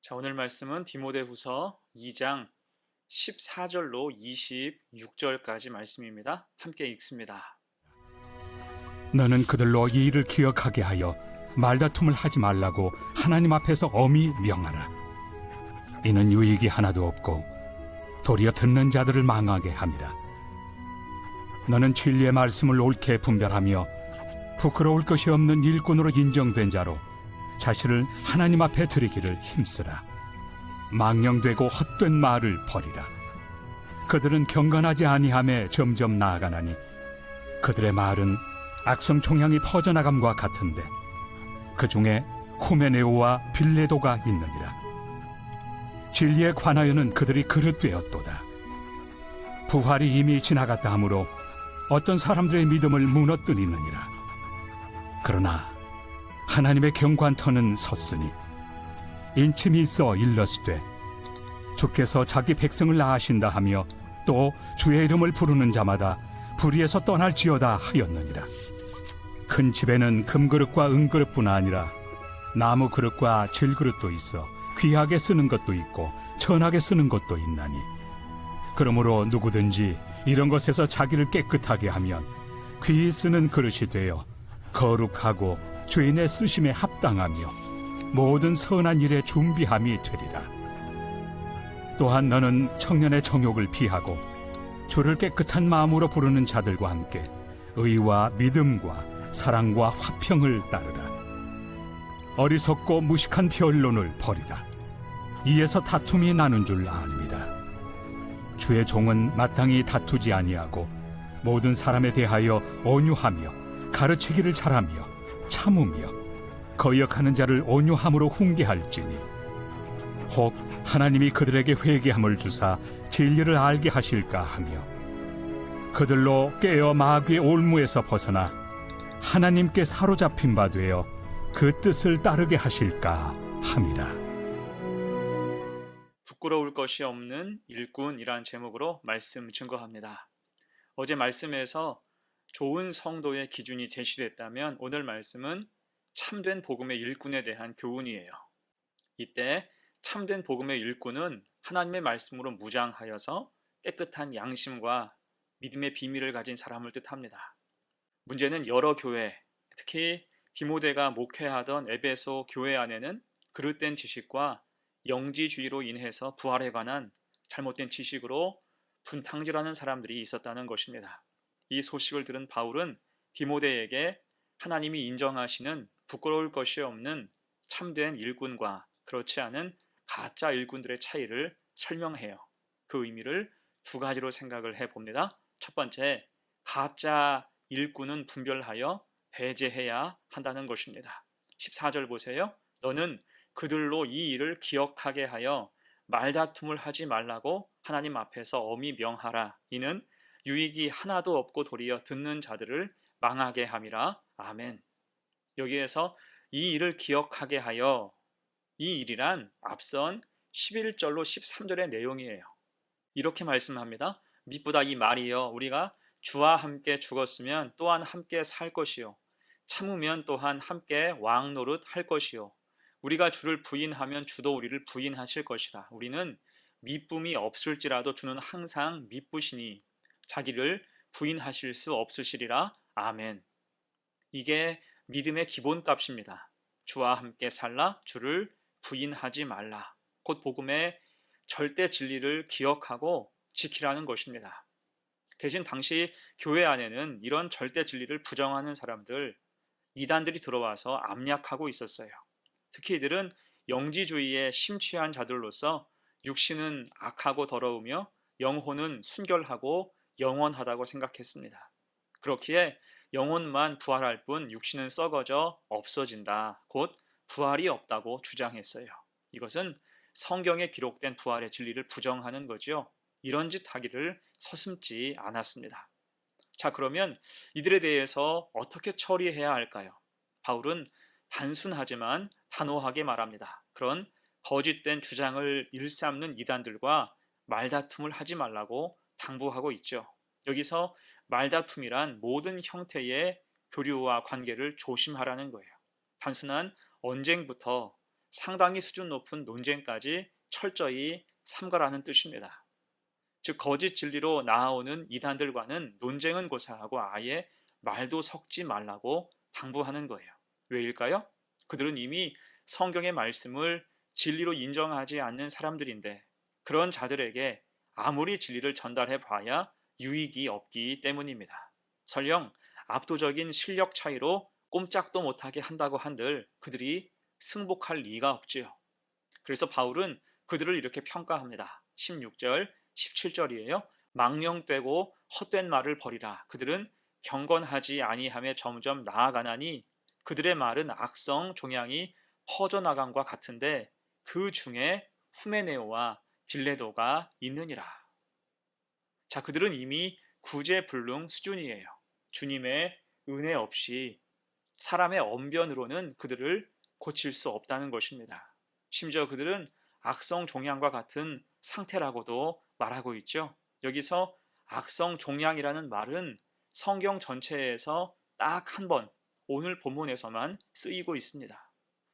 자, 오늘 말씀은 디모데후서 2장 14절로 26절까지 말씀입니다. 함께 읽습니다. 너는 그들로 이 일을 기억하게 하여 말다툼을 하지 말라고 하나님 앞에서 엄히 명하라. 이는 유익이 하나도 없고 도리어 듣는 자들을 망하게 함이라. 너는 진리의 말씀을 옳게 분별하며 부끄러울 것이 없는 일꾼으로 인정된 자로 자신을 하나님 앞에 드리기를 힘쓰라. 망령되고 헛된 말을 버리라. 그들은 경건하지 아니함에 점점 나아가나니 그들의 말은 악성 종양이 퍼져나감과 같은데 그 중에 후메네오와 빌레도가 있느니라. 진리에 관하여는 그들이 그릇되었도다. 부활이 이미 지나갔다 하므로 어떤 사람들의 믿음을 무너뜨리느니라. 그러나 하나님의 경관터는 섰으니 인침이 있어 일렀으되 주께서 자기 백성을 낳으신다 하며 또 주의 이름을 부르는 자마다 불의에서 떠날지어다 하였느니라. 큰 집에는 금그릇과 은그릇뿐 아니라 나무 그릇과 질그릇도 있어 귀하게 쓰는 것도 있고 천하게 쓰는 것도 있나니 그러므로 누구든지 이런 것에서 자기를 깨끗하게 하면 귀히 쓰는 그릇이 되어 거룩하고 주인의 쓰심에 합당하며 모든 선한 일에 준비함이 되리라. 또한 너는 청년의 정욕을 피하고 주를 깨끗한 마음으로 부르는 자들과 함께 의와 믿음과 사랑과 화평을 따르라. 어리석고 무식한 변론을 버리라. 이에서 다툼이 나는 줄 압니다. 주의 종은 마땅히 다투지 아니하고 모든 사람에 대하여 온유하며 가르치기를 잘하며 참으며 거역하는 자를 온유함으로 훈계할지니 혹 하나님이 그들에게 회개함을 주사 진리를 알게 하실까 하며 그들로 깨어 마귀의 올무에서 벗어나 하나님께 사로잡힌 바 되어 그 뜻을 따르게 하실까 함이라. 부끄러울 것이 없는 일꾼이란 제목으로 말씀 증거합니다. 어제 말씀에서 좋은 성도의 기준이 제시됐다면 오늘 말씀은 참된 복음의 일꾼에 대한 교훈이에요. 이때 참된 복음의 일꾼은 하나님의 말씀으로 무장하여서 깨끗한 양심과 믿음의 비밀을 가진 사람을 뜻합니다. 문제는 여러 교회, 특히 디모데가 목회하던 에베소 교회 안에는 그릇된 지식과 영지주의로 인해서 부활에 관한 잘못된 지식으로 분탕질하는 사람들이 있었다는 것입니다. 이 소식을 들은 바울은 디모데에게 하나님이 인정하시는 부끄러울 것이 없는 참된 일꾼과 그렇지 않은 가짜 일꾼들의 차이를 설명해요. 그 의미를 두 가지로 생각을 해봅니다. 첫 번째, 가짜 일꾼은 분별하여 배제해야 한다는 것입니다. 14절 보세요. 너는 그들로 이 일을 기억하게 하여 말다툼을 하지 말라고 하나님 앞에서 엄히 명하라. 이는 유익이 하나도 없고 도리어 듣는 자들을 망하게 함이라. 아멘. 여기에서 이 일을 기억하게 하여, 이 일이란 앞선 11절로 13절의 내용이에요. 이렇게 말씀합니다. 미쁘다 이 말이여, 우리가 주와 함께 죽었으면 또한 함께 살 것이요 참으면 또한 함께 왕 노릇 할 것이요 우리가 주를 부인하면 주도 우리를 부인하실 것이라. 우리는 미쁨이 없을지라도 주는 항상 미쁘시니 자기를 부인하실 수 없으시리라. 아멘. 이게 믿음의 기본값입니다. 주와 함께 살라, 주를 부인하지 말라. 곧 복음의 절대 진리를 기억하고 지키라는 것입니다. 대신 당시 교회 안에는 이런 절대 진리를 부정하는 사람들, 이단들이 들어와서 압력하고 있었어요. 특히 이들은 영지주의에 심취한 자들로서 육신은 악하고 더러우며 영혼은 순결하고 영원하다고 생각했습니다. 그렇기에 영혼만 부활할 뿐 육신은 썩어져 없어진다. 곧 부활이 없다고 주장했어요. 이것은 성경에 기록된 부활의 진리를 부정하는 거죠. 이런 짓 하기를 서슴지 않았습니다. 자, 그러면 이들에 대해서 어떻게 처리해야 할까요? 바울은 단순하지만 단호하게 말합니다. 그런 거짓된 주장을 일삼는 이단들과 말다툼을 하지 말라고 당부하고 있죠. 여기서 말다툼이란 모든 형태의 교류와 관계를 조심하라는 거예요. 단순한 언쟁부터 상당히 수준 높은 논쟁까지 철저히 삼가라는 뜻입니다. 즉 거짓 진리로 나아오는 이단들과는 논쟁은 고사하고 아예 말도 섞지 말라고 당부하는 거예요. 왜일까요? 그들은 이미 성경의 말씀을 진리로 인정하지 않는 사람들인데 그런 자들에게 아무리 진리를 전달해 봐야 유익이 없기 때문입니다. 설령 압도적인 실력 차이로 꼼짝도 못하게 한다고 한들 그들이 승복할 리가 없지요. 그래서 바울은 그들을 이렇게 평가합니다. 16절, 17절이에요. 망령 빼고 헛된 말을 버리라. 그들은 경건하지 아니함에 점점 나아가나니 그들의 말은 악성 종양이 퍼져나감과 같은데 그 중에 후메네오와 빌레도가 있느니라. 자, 그들은 이미 구제불능 수준이에요. 주님의 은혜 없이 사람의 언변으로는 그들을 고칠 수 없다는 것입니다. 심지어 그들은 악성 종양과 같은 상태라고도 말하고 있죠. 여기서 악성 종양이라는 말은 성경 전체에서 딱 한 번, 오늘 본문에서만 쓰이고 있습니다.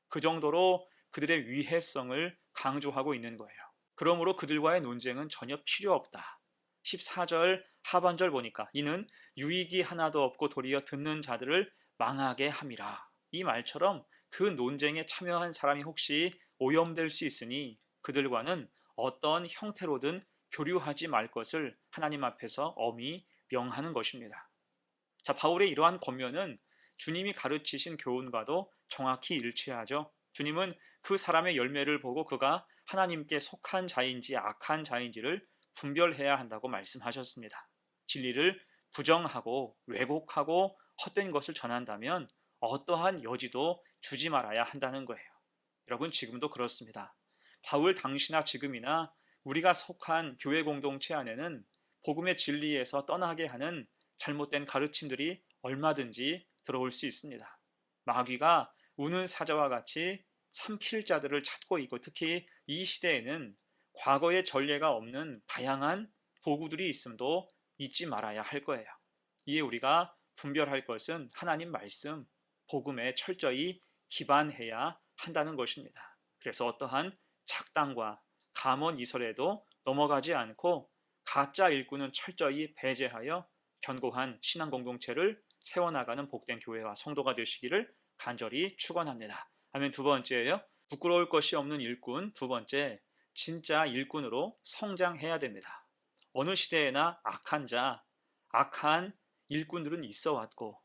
그 정도로 그들의 위해성을 강조하고 있는 거예요. 그러므로 그들과의 논쟁은 전혀 필요 없다. 14절 하반절 보니까 이는 유익이 하나도 없고 도리어 듣는 자들을 망하게 함이라. 이 말처럼 그 논쟁에 참여한 사람이 혹시 오염될 수 있으니 그들과는 어떤 형태로든 교류하지 말 것을 하나님 앞에서 엄히 명하는 것입니다. 자, 바울의 이러한 권면은 주님이 가르치신 교훈과도 정확히 일치하죠. 주님은 그 사람의 열매를 보고 그가 하나님께 속한 자인지 악한 자인지를 분별해야 한다고 말씀하셨습니다. 진리를 부정하고 왜곡하고 헛된 것을 전한다면 어떠한 여지도 주지 말아야 한다는 거예요. 여러분 지금도 그렇습니다. 바울 당시나 지금이나 우리가 속한 교회 공동체 안에는 복음의 진리에서 떠나게 하는 잘못된 가르침들이 얼마든지 들어올 수 있습니다. 마귀가 우는 사자와 같이 삼킬 자들을 찾고 있고 특히 이 시대에는 과거의 전례가 없는 다양한 도구들이 있음도 잊지 말아야 할 거예요. 이에 우리가 분별할 것은 하나님 말씀, 복음에 철저히 기반해야 한다는 것입니다. 그래서 어떠한 착당과 감언 이설에도 넘어가지 않고 가짜 일꾼은 철저히 배제하여 견고한 신앙 공동체를 세워나가는 복된 교회와 성도가 되시기를 간절히 축원합니다. 아멘. 두 번째예요. 부끄러울 것이 없는 일꾼. 두 번째, 진짜 일꾼으로 성장해야 됩니다. 어느 시대에나 악한 자, 악한 일꾼들은 있어 왔고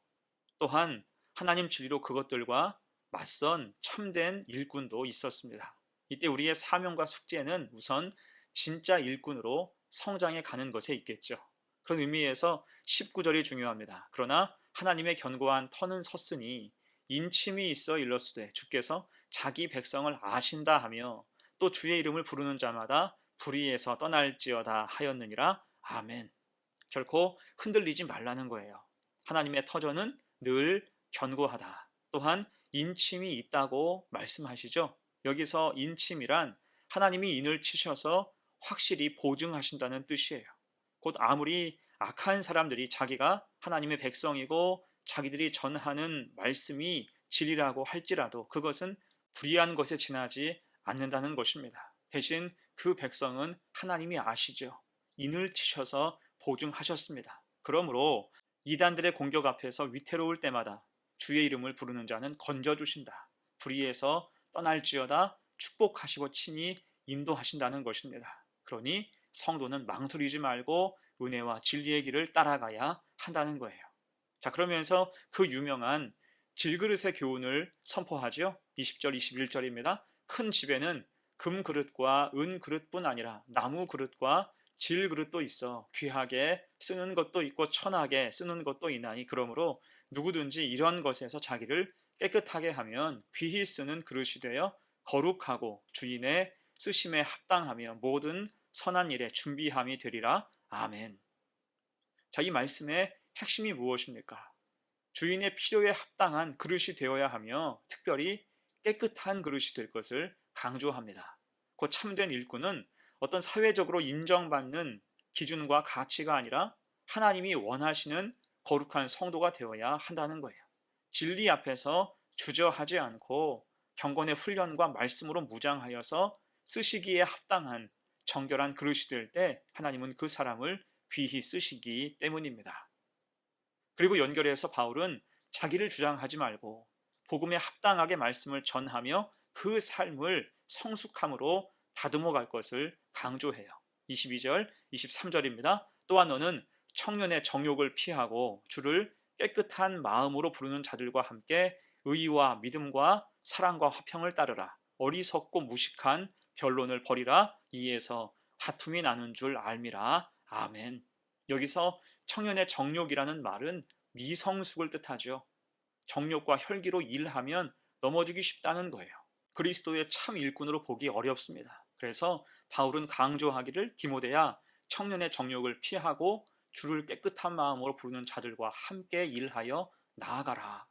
또한 하나님 진리로 그것들과 맞선 참된 일꾼도 있었습니다. 이때 우리의 사명과 숙제는 우선 진짜 일꾼으로 성장해 가는 것에 있겠죠. 그런 의미에서 19절이 중요합니다. 그러나 하나님의 견고한 터는 섰으니 인침이 있어 일러스되 주께서 자기 백성을 아신다 하며 또 주의 이름을 부르는 자마다 불의에서 떠날지어다 하였느니라. 아멘. 결코 흔들리지 말라는 거예요. 하나님의 터전은 늘 견고하다. 또한 인침이 있다고 말씀하시죠. 여기서 인침이란 하나님이 인을 치셔서 확실히 보증하신다는 뜻이에요. 곧 아무리 악한 사람들이 자기가 하나님의 백성이고 자기들이 전하는 말씀이 진리라고 할지라도 그것은 불의한 것에 지나지 않는다는 것입니다. 대신 그 백성은 하나님이 아시죠. 인을 치셔서 보증하셨습니다. 그러므로 이단들의 공격 앞에서 위태로울 때마다 주의 이름을 부르는 자는 건져주신다. 불의에서 떠날지어다 축복하시고 친히 인도하신다는 것입니다. 그러니 성도는 망설이지 말고 은혜와 진리의 길을 따라가야 한다는 거예요. 자, 그러면서 그 유명한 질그릇의 교훈을 선포하죠. 20절, 21절입니다. 큰 집에는 금 그릇과 은 그릇뿐 아니라 나무 그릇과 질 그릇도 있어 귀하게 쓰는 것도 있고 천하게 쓰는 것도 있나니 그러므로 누구든지 이런 것에서 자기를 깨끗하게 하면 귀히 쓰는 그릇이 되어 거룩하고 주인의 쓰심에 합당하며 모든 선한 일에 준비함이 되리라. 아멘. 자, 이 말씀의 핵심이 무엇입니까? 주인의 필요에 합당한 그릇이 되어야 하며 특별히 깨끗한 그릇이 될 것을 강조합니다. 곧 참된 일꾼은 어떤 사회적으로 인정받는 기준과 가치가 아니라 하나님이 원하시는 거룩한 성도가 되어야 한다는 거예요. 진리 앞에서 주저하지 않고 경건의 훈련과 말씀으로 무장하여서 쓰시기에 합당한 정결한 그릇이 될 때 하나님은 그 사람을 귀히 쓰시기 때문입니다. 그리고 연결해서 바울은 자기를 주장하지 말고 복음에 합당하게 말씀을 전하며 그 삶을 성숙함으로 다듬어 갈 것을 강조해요. 22절, 23절입니다. 또한 너는 청년의 정욕을 피하고 주를 깨끗한 마음으로 부르는 자들과 함께 의와 믿음과 사랑과 화평을 따르라. 어리석고 무식한 변론을 버리라. 이에서 다툼이 나는 줄 알미라. 아멘. 여기서 청년의 정욕이라는 말은 미성숙을 뜻하죠. 정욕과 혈기로 일하면 넘어지기 쉽다는 거예요. 그리스도의 참 일꾼으로 보기 어렵습니다. 그래서 바울은 강조하기를 디모데야 청년의 정욕을 피하고 주를 깨끗한 마음으로 부르는 자들과 함께 일하여 나아가라.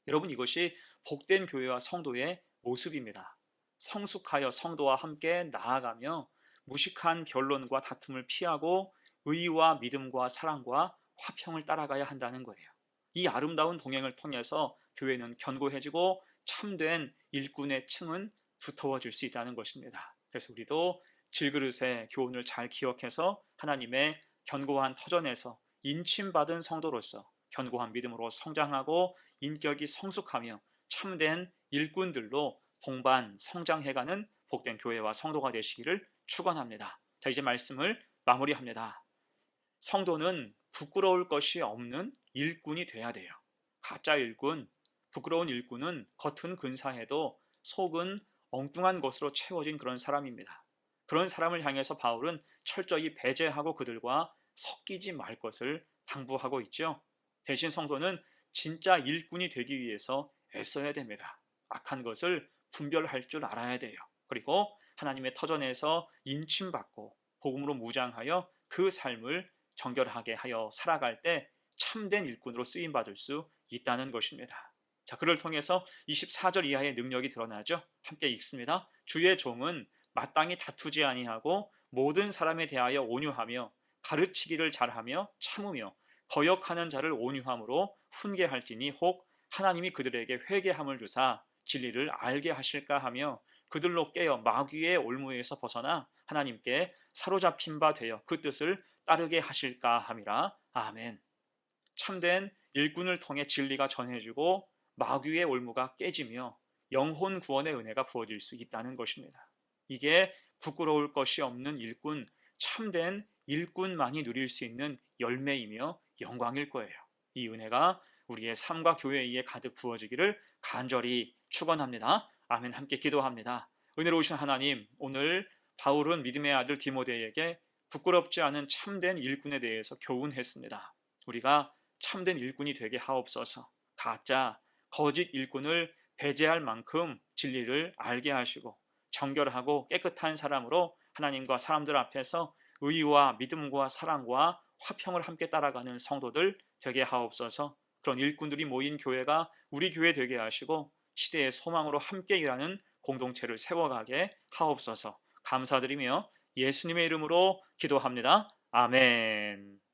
여러분, 이것이 복된 교회와 성도의 모습입니다. 성숙하여 성도와 함께 나아가며 무식한 변론과 다툼을 피하고 의와 믿음과 사랑과 화평을 따라가야 한다는 거예요. 이 아름다운 동행을 통해서 교회는 견고해지고 참된 일꾼의 층은 두터워질 수 있다는 것입니다. 그래서 우리도 질그릇의 교훈을 잘 기억해서 하나님의 견고한 터전에서 인침받은 성도로서 견고한 믿음으로 성장하고 인격이 성숙하며 참된 일꾼들로 동반 성장해가는 복된 교회와 성도가 되시기를 축원합니다. 자, 이제 말씀을 마무리합니다. 성도는 부끄러울 것이 없는 일꾼이 돼야 돼요. 가짜 일꾼, 부끄러운 일꾼은 겉은 근사해도 속은 엉뚱한 것으로 채워진 그런 사람입니다. 그런 사람을 향해서 바울은 철저히 배제하고 그들과 섞이지 말 것을 당부하고 있죠. 대신 성도는 진짜 일꾼이 되기 위해서 애써야 됩니다. 악한 것을 분별할 줄 알아야 돼요. 그리고 하나님의 터전에서 인침받고 복음으로 무장하여 그 삶을 정결하게 하여 살아갈 때 참된 일꾼으로 쓰임받을 수 있다는 것입니다. 자, 그를 통해서 24절 이하의 능력이 드러나죠. 함께 읽습니다. 주의 종은 마땅히 다투지 아니하고 모든 사람에 대하여 온유하며 가르치기를 잘하며 참으며 거역하는 자를 온유함으로 훈계할지니 혹 하나님이 그들에게 회개함을 주사 진리를 알게 하실까 하며 그들로 깨어 마귀의 올무에서 벗어나 하나님께 사로잡힌 바 되어 그 뜻을 따르게 하실까 함이라. 아멘. 참된 일꾼을 통해 진리가 전해지고 마귀의 올무가 깨지며 영혼 구원의 은혜가 부어질 수 있다는 것입니다. 이게 부끄러울 것이 없는 일꾼, 참된 일꾼만이 누릴 수 있는 열매이며 영광일 거예요. 이 은혜가 우리의 삶과 교회에 가득 부어지기를 간절히 축원합니다. 아멘. 함께 기도합니다. 은혜로우신 하나님, 오늘 바울은 믿음의 아들 디모데에게 부끄럽지 않은 참된 일꾼에 대해서 교훈했습니다. 우리가 참된 일꾼이 되게 하옵소서. 가짜, 거짓 일꾼을 배제할 만큼 진리를 알게 하시고 정결하고 깨끗한 사람으로 하나님과 사람들 앞에서 의와 믿음과 사랑과 화평을 함께 따라가는 성도들 되게 하옵소서. 그런 일꾼들이 모인 교회가 우리 교회 되게 하시고 시대의 소망으로 함께 일하는 공동체를 세워가게 하옵소서. 감사드리며 예수님의 이름으로 기도합니다. 아멘.